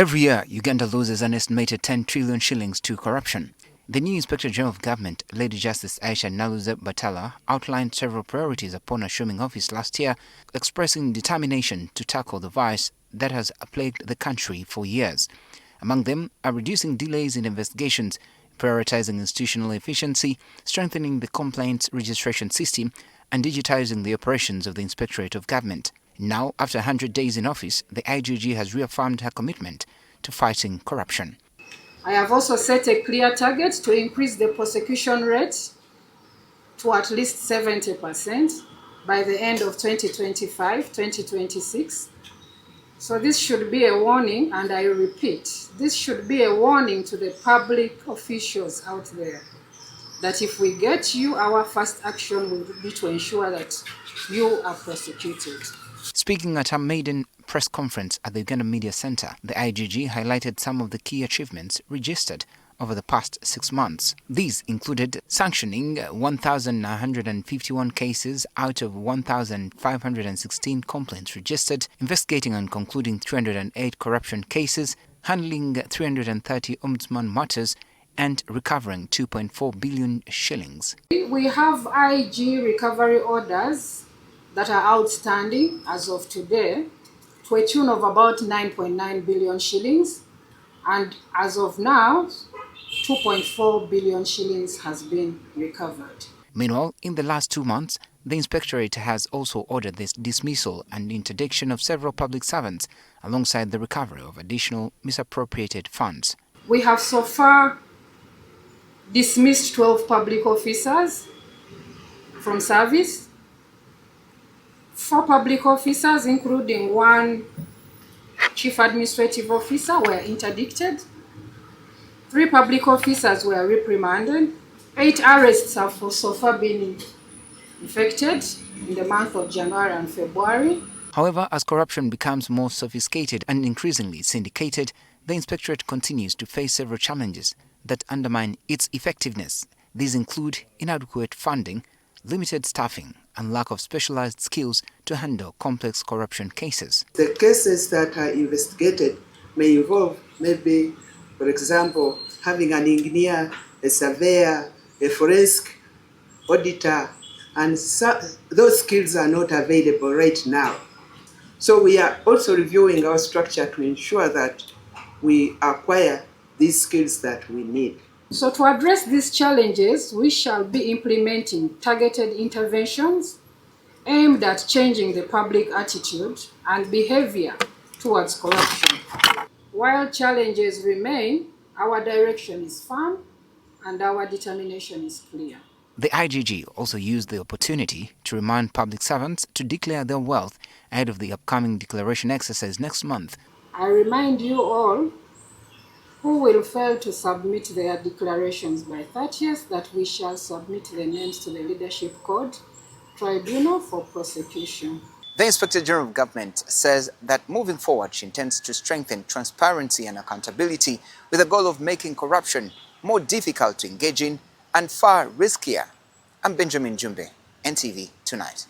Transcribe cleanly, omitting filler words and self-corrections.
Every year, Uganda loses an estimated 10 trillion shillings to corruption. The new Inspector General of Government, Lady Justice Aisha Naluzze Batala, outlined several priorities upon assuming office last year, expressing determination to tackle the vice that has plagued the country for years. Among them are reducing delays in investigations, prioritizing institutional efficiency, strengthening the complaints registration system, and digitizing the operations of the Inspectorate of Government. Now, after 100 days in office, the IGG has reaffirmed her commitment to fighting corruption. I have also set a clear target to increase the prosecution rate to at least 70% by the end of 2025-2026. So this should be a warning, and I repeat, this should be a warning to the public officials out there that if we get you, our first action will be to ensure that you are prosecuted. Speaking at her maiden press conference at the Uganda Media Center, the IGG highlighted some of the key achievements registered over the past 6 months. These included sanctioning 1,951 cases out of 1,516 complaints registered, investigating and concluding 308 corruption cases, handling 330 ombudsman matters, and recovering 2.4 billion shillings. We have IG recovery orders that are outstanding as of today to a tune of about 9.9 billion shillings, and as of now 2.4 billion shillings has been recovered. Meanwhile, in the last 2 months, the Inspectorate has also ordered the dismissal and interdiction of several public servants alongside the recovery of additional misappropriated funds. We have so far dismissed 12 public officers from service. 4 public officers, including 1 chief administrative officer, were interdicted. 3 public officers were reprimanded. 8 arrests have so far been effected in the month of January and February. However, as corruption becomes more sophisticated and increasingly syndicated, the Inspectorate continues to face several challenges that undermine its effectiveness. These include inadequate funding, limited staffing, and lack of specialized skills to handle complex corruption cases. The cases that are investigated may involve maybe, for example, having an engineer, a surveyor, a forensic auditor, and those skills are not available right now. So we are also reviewing our structure to ensure that we acquire these skills that we need. So to address these challenges, we shall be implementing targeted interventions aimed at changing the public attitude and behavior towards corruption. While challenges remain, our direction is firm and our determination is clear. The IGG also used the opportunity to remind public servants to declare their wealth ahead of the upcoming declaration exercise next month. I remind you all who will fail to submit their declarations by 30th that we shall submit the names to the Leadership Code Tribunal for prosecution. The Inspector General of Government says that moving forward, she intends to strengthen transparency and accountability with the goal of making corruption more difficult to engage in and far riskier. I'm Benjamin Jumbe, NTV Tonight.